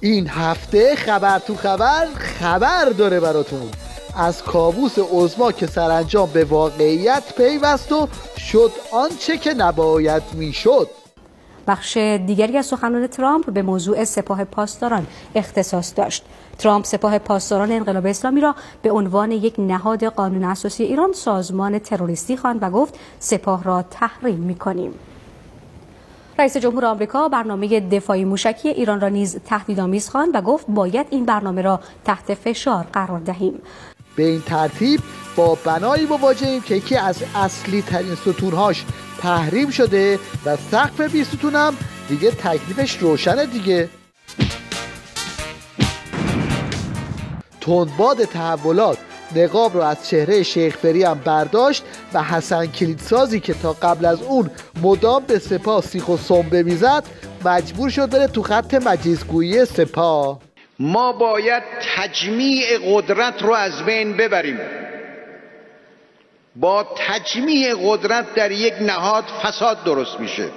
این هفته خبر تو خبر داره براتون از کابوس عظما که سرانجام به واقعیت پیوست و شد آنچه که نباید میشد. بخش دیگری از سخنان ترامپ به موضوع سپاه پاسداران اختصاص داشت. ترامپ سپاه پاسداران انقلاب اسلامی را به عنوان یک نهاد قانون اساسی ایران سازمان تروریستی خواند و گفت سپاه را تحریم می‌کنیم. رئیس جمهور آمریکا برنامه دفاعی موشکی ایران را نیز تهدیدآمیز خواند و گفت باید این برنامه را تحت فشار قرار دهیم. به این ترتیب با بنایی مواجهیم که یکی از اصلی ترین ستونهاش تحریم شده و سقف 20 ستون هم دیگه تکلیفش روشنه دیگه. تندباد تحولات نقاب رو از چهره شیخ فری هم برداشت و حسن کلیدسازی که تا قبل از اون مدام به سپاه سیخ و سنبه میزد مجبور شد بره تو خط مجلسگویی سپاه. ما باید تجمیع قدرت رو از بین ببریم. با تجمیع قدرت در یک نهاد فساد درست میشه.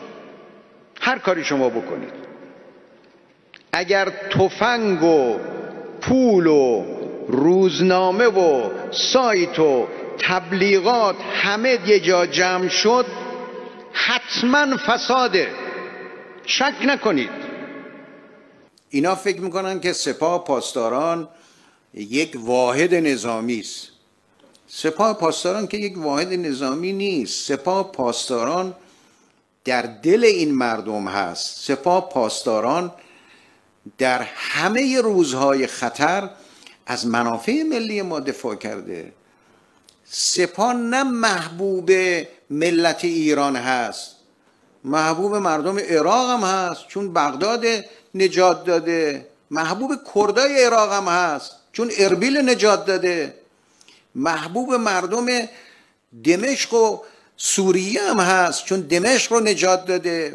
هر کاری شما بکنید، اگر تفنگ و پول و روزنامه و سایت و تبلیغات همه یه جا جمع شد حتما فساده، شک نکنید. اینا فکر میکنن که سپاه پاسداران یک واحد نظامی است. سپاه پاسداران که یک واحد نظامی نیست. سپاه پاسداران در دل این مردم هست. سپاه پاسداران در همه روزهای خطر از منافع ملی ما دفاع کرده. سپاه نه محبوب ملت ایران هست، محبوب مردم عراق هم هست چون بغداد نجات داده، محبوب کردای عراق هم هست چون اربیل نجات داده، محبوب مردم دمشق و سوریه هم هست چون دمشق رو نجات داده.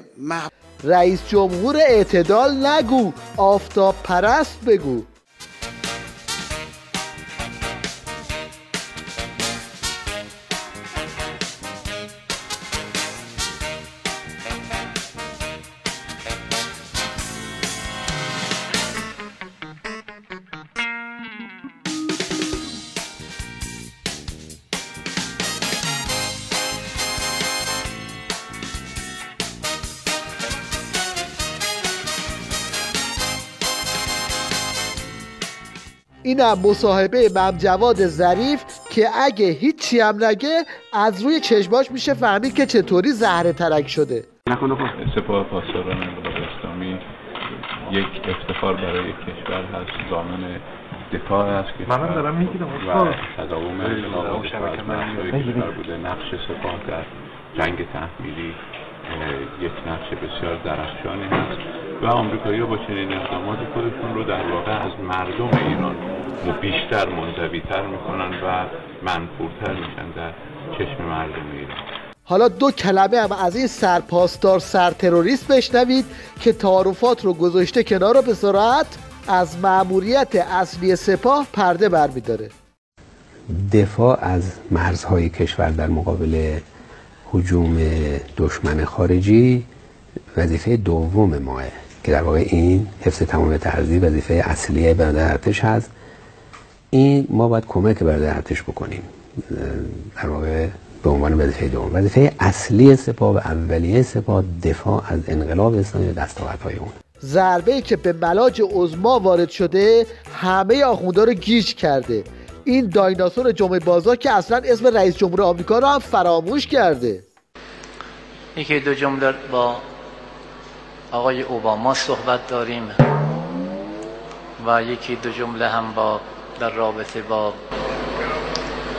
رئیس جمهور اعتدال نگو، آفتاب پرست بگو. اینم مصاحبه ممجواد ظریف که اگه هیچی هم نگه از روی چشماش میشه فهمید که چطوری زهره ترک شده. سپاه پاسداران انقلاب اسلامی یک افتخار برای کشور هست، ضامن دفاع از کشور. من دارم میگیرم و تداوم انقلاب کشور بوده. نقش سپاه در جنگ تحمیلی یک نقش بسیار درخشانی هست و آمریکایی‌ها با چنین اقداماتی خودشون رو در واقع از مردم ایران بیشتر منزوی‌تر میکنن و منفورتر میشن در چشم مردم ایران. حالا دو کلمه هم از این سرپاسدار سرتروریست بشنوید که تعارفات رو گذاشته کنار و به سرعت از مأموریت اصلی سپاه پرده برمی‌داره. دفاع از مرزهای کشور در مقابل هجوم دشمن خارجی وظیفه دوم ماه که در واقع این حفظ تمامیت ارضی وظیفه اصلی برادر ارتش هست. این ما باید کمک برادر ارتش بکنیم، در واقع به عنوان وظیفه دوم. وظیفه اصلی سپاه و اولیه سپاه دفاع از انقلاب اسلامی و دستاوردهای اون. ضربه‌ای که به ملاج عظما وارد شده همه آخوندا رو گیج کرده. این دایناسور جمعه بازار که اصلا اسم رئیس جمهور آمریکا رو هم فراموش کرده. یکی دو جمله با آقای اوباما صحبت داریم و یکی دو جمله هم در رابطه با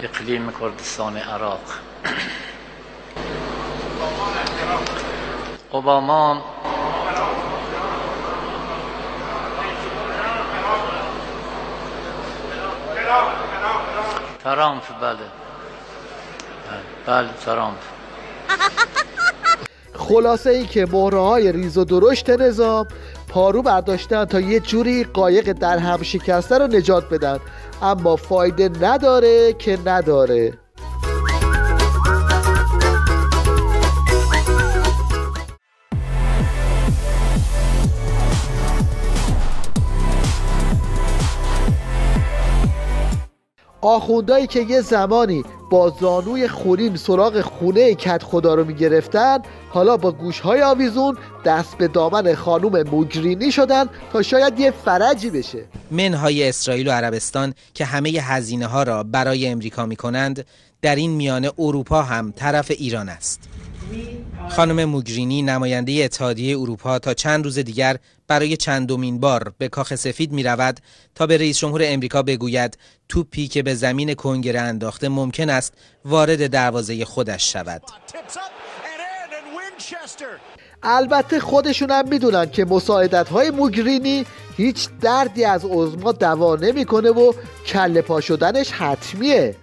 اقلیم کردستان عراق. اوباما ترامپ بله ترامپ. خلاصه ای که مهره‌های ریز و درشت نظام پارو برداشتن تا یه جوری قایق در هم شکسته رو نجات بدن، اما فایده نداره که نداره. آخوندایی که یه زمانی با زانوی خوریم سراغ خونه کت خدا رو میگرفتن، حالا با گوشهای آویزون دست به دامن خانوم موگرینی شدن تا شاید یه فرجی بشه. منهای اسرائیل و عربستان که همه هزینه ها را برای امریکا می کنند، در این میانه اروپا هم طرف ایران است. خانم موگرینی نماینده اتحادیه اروپا تا چند روز دیگر برای چندمین بار به کاخ سفید می رود تا به رئیس جمهور امریکا بگوید توپی که به زمین کنگره انداخته ممکن است وارد دروازه خودش شود. البته خودشون هم میدونن که مساعدت‌های موگرینی هیچ دردی از عظما دوا نمیکنه و کله پا شدنش حتمیه.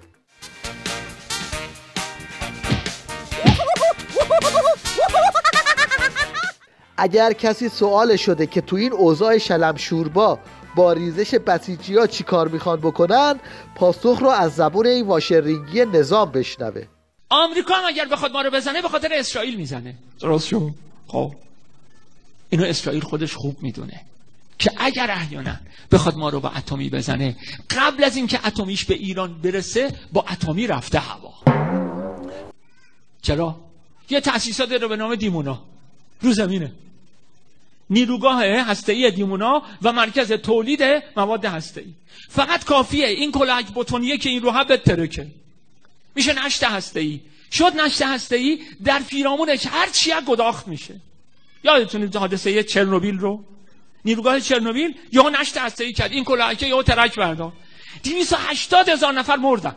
اگر کسی سوال شده که تو این اوضاع شلمشوربا با ریزش بسیجی‌ها چی کار میخوان بکنن، پاسخ رو از زبون این واشرینگی نظام بشنوه. آمریکا هم اگر بخواد ما رو بزنه به خاطر اسرائیل میزنه. درست شد؟ خب اینو اسرائیل خودش خوب میدونه که اگر احیانا بخواد ما رو با اتمی بزنه، قبل از اینکه اتمیش به ایران برسه با اتمی رفته هوا. چرا؟ یه تأسیسات رو به نام دیمونا رو زمینه، نیروگاه هسته‌ای دیمونا و مرکز تولید مواد هسته‌ای. فقط کافیه این کلاهک بتونیه که این رو بترکه، میشه نشت هسته‌ای. شد نشت هسته‌ای، در پیرامونش هر چی گداخت میشه. یادتونید حادثه چرنوبیل رو؟ نیروگاه چرنوبیل یهو نشت هسته‌ای کرد، این کلاهک یهو ترک برداشت، 280,000 نفر مردن.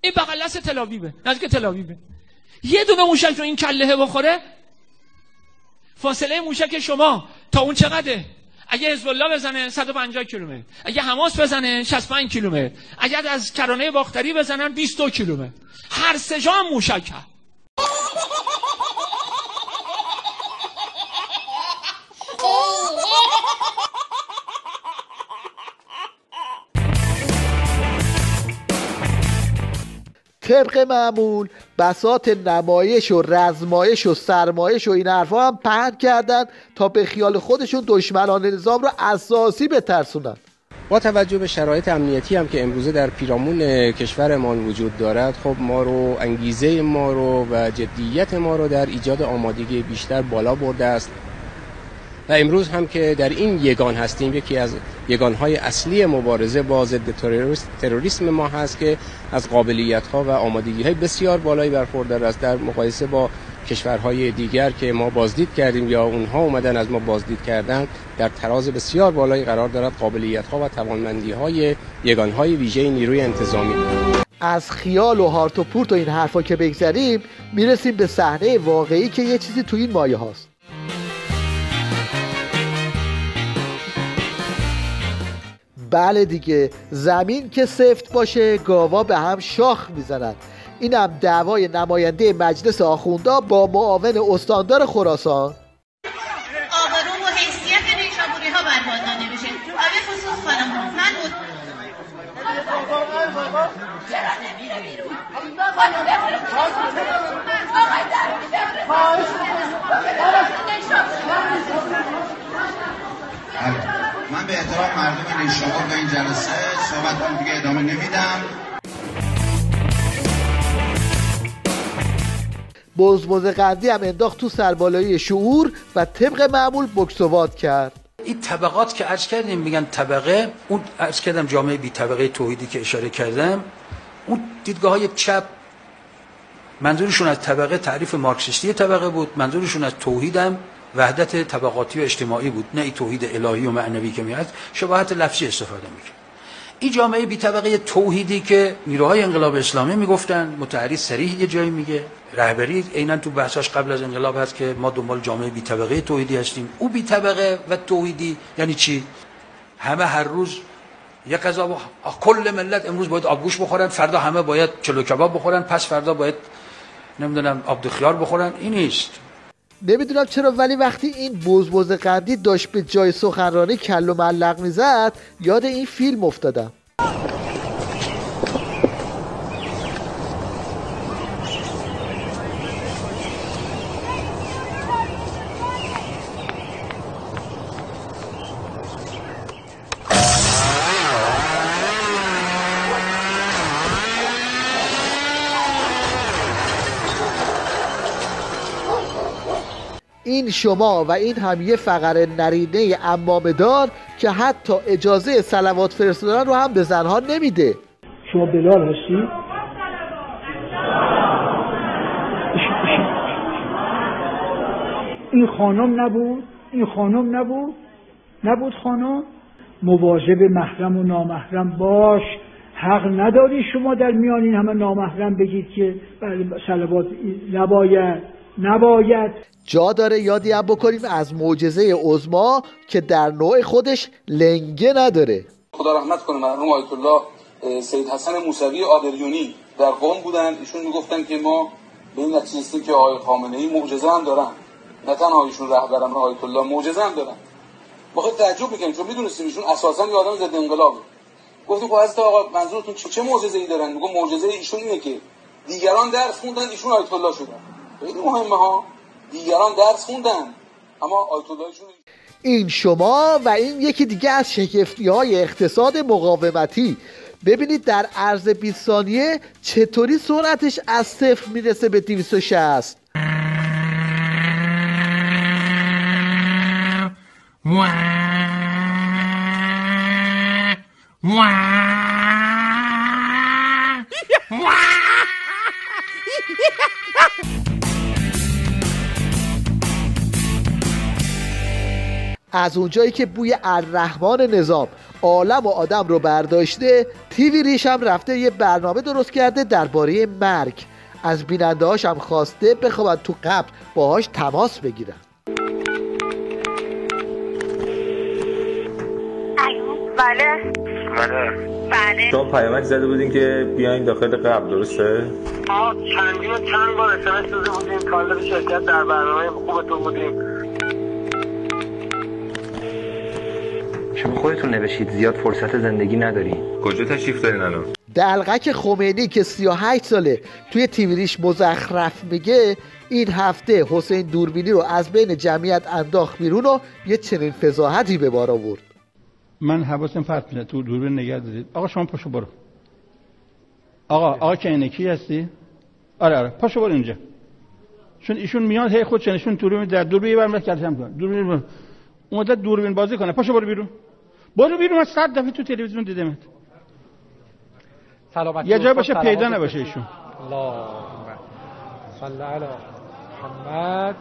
این بغل دست تل آویوه، نزدیک تل آویوه. یه دونه موشک رو این کلهه بخوره، فاصله موشک شما تا اون چقدره؟ اگه حزب الله بزنه 150 کیلومتر، اگه حماس بزنه 65 کیلومتر، اگه از کرانه باختری بزنن 22 کیلومتر. هر سه جا موشک هست. طبق معمول بساط نمایش و رزمایش و سرمایش و این حرفا هم پهن کردن تا به خیال خودشون دشمنان نظام رو اساسی بترسونن. با توجه به شرایط امنیتی هم که امروزه در پیرامون کشورمان وجود دارد، خب ما رو انگیزه ما رو و جدیت ما رو در ایجاد آمادگی بیشتر بالا برده است و امروز هم که در این یگان هستیم، یکی از یگانهای اصلی مبارزه با ضد تروریسم ما هست که از قابلیت‌ها و آمادگی‌های بسیار بالایی برخوردار است در مقایسه با کشورهای دیگر که ما بازدید کردیم یا اونها اومدن از ما بازدید کردن، در تراز بسیار بالایی قرار دارد قابلیت‌ها و توانمندی‌های یگانهای ویژه نیروی انتظامی. از خیال و هارت و پورت و این حرفا که بگذریم، میرسیم به صحنه واقعی که یه چیزی تو این مایه هاست. بله دیگه، زمین که سفت باشه گاوا به هم شاخ میزنن. اینم دعوای نماینده مجلس آخوندا با معاون استاندار خراسان. آبرو و حیثیت نیشابوری ها برباد داده بشه. به خصوص خانم ها من بود. من به احترام مردم نیشابور به این جلسه صحبت دیگه ادامه نمیدم. بزبز قندی هم انداخت تو سربالایی شعور و طبق معمول بکسوات کرد. این طبقات که عرض کردیم میگن طبقه، اون عرض کردم جامعه بی طبقه توحیدی که اشاره کردم، اون دیدگاه های چپ منظورشون از طبقه تعریف مارکسیستی طبقه بود، منظورشون از توحیدم وحدت طبقاتی و اجتماعی بود، نه ای توحید الهی و معنوی که میاد شباهت لفظی استفاده میکنه. این جامعه بی طبقه توحیدی که نیروهای انقلاب اسلامی میگفتن، متحری صریح یه جایی میگه، رهبری عیناً تو بحثاش قبل از انقلاب هست که ما دنبال جامعه بی طبقه توحیدی هستیم. او بی طبقه و توحیدی یعنی چی؟ همه هر روز یک غذا کل ملت امروز باید آبگوش بخورن، فردا همه باید چلو کباب بخورن، پس فردا باید نمیدونم آب خیار بخورن. این نیست. نمیدونم چرا ولی وقتی این بزبز قندی داشت به جای سخنرانی کل و ملق میزد یاد این فیلم افتادم. این شما و این هم یه فقره نرینه عمامه‌دار که حتی اجازه صلوات فرستادن رو هم به زنها نمیده. شما بلال هستی؟ این خانم نبود؟ این خانم نبود خانم؟ مواظب محرم و نامحرم باش. حق نداری شما در میان این همه نامحرم بگید که صلوات نباید. جا داره یادی هم بکنیم از معجزه عظما که در نوع خودش لنگه نداره. خدا رحمت کنه مرحوم آیت الله سید حسن موسوی آدریونی در قم بودن. ایشون میگفتن که ما به این نتیجه رسیدیم که آقای خامنه‌ای معجزه هم دارن، نه تنها ایشون رهبرم آیت الله معجزه هم دارن. ما خیلی تعجب میکنیم چون میدونستیم ایشون اساسا یه آدم ضد انقلابه. گفتیم خب حضرت آقا منظورتون چه معجزه‌ای دارن؟ میگم معجزه ایشون اینه که دیگران درس خوندن ایشون آیت الله شدن. خیلی مهمه ها، دیگران درس خوندن اما آیت اللهشون. این شما و این یکی دیگه از شگفتی‌های اقتصاد مقاومتی. ببینید در عرض 20 ثانیه چطوری سرعتش از 0 میرسه به 260. از اونجایی که بوی الرحمن نظام عالم و آدم رو برداشته، تیوی ریش هم رفته یه برنامه درست کرده درباره مرگ. از بیننده هاش هم خواسته بخوابن تو قبر باهاش تماس بگیرن. بله شما پیامک زده بودین که بیاین داخل قبر، درسته؟ چند بار اسمس داده بودیم کالر شرکت در برنامه خوبتون بودیم. شما خودتون نوشید زیاد فرصت زندگی ندارین. کجا تشریف دارین الان؟ دلقک خمینی که 38 ساله توی تیویریش مزخرف میگه، این هفته حسین دوربینی رو از بین جمعیت انداخت بیرون و یه چنین فضاحتی به بار آورد. من حواسم پرت میشه تو دوربین نگه دارید. آقا شما پاشو برو. آقا کی هستی؟ آره پاشو برو اینجا. چون ایشون میاد هی خودشون دوربین در دوربین برام کردم کن. دوربین اومده دوربین بازی کنه. پاشو برو بیرون. من 100 دفعه تو تلویزیون دیدمت. یه جا باشه پیدا نباشه ایشون. اللهم صل علی محمد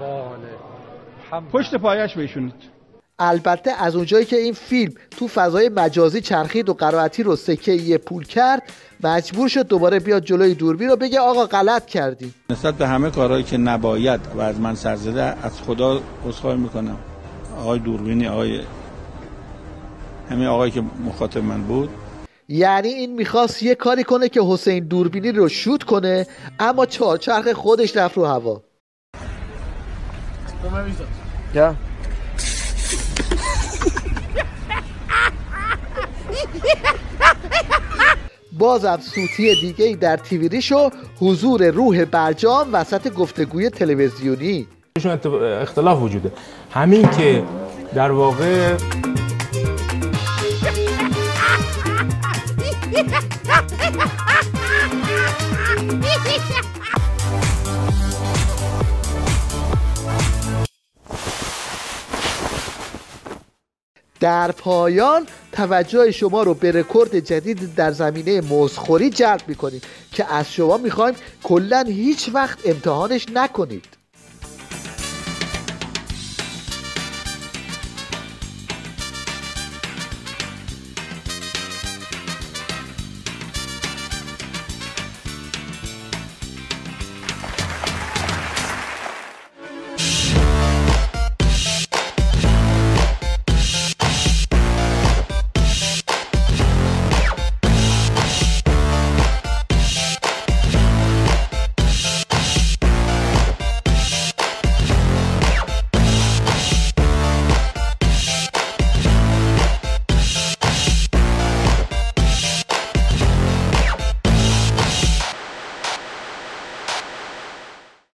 و آل محمد. پشت پایش بهشونید. البته از اونجایی که این فیلم تو فضای مجازی چرخید و قرائتی رو سکه پول کرد، مجبور شد دوباره بیاد جلوی دوربین رو بگه آقا غلط کردی. نسبت به همه کارهایی که نباید و از من سر زده از خدا عذرخواهی میکنم. آقای دوربینی، همین آقایی که مخاطب من بود. یعنی این میخواست یه کاری کنه که حسین دوربینی رو شوت کنه، اما چهارچرخ خودش رفت رو هوا. یا بازم سوتی دیگه‌ای در تیویریش و حضور روح برجام وسط گفتگوی تلویزیونی. اختلاف وجوده، همین که در واقع در پایان توجه شما رو به رکورد جدید در زمینه موزخوری جلب می‌کنیم که از شما می‌خوایم کلاً هیچ وقت امتحانش نکنید.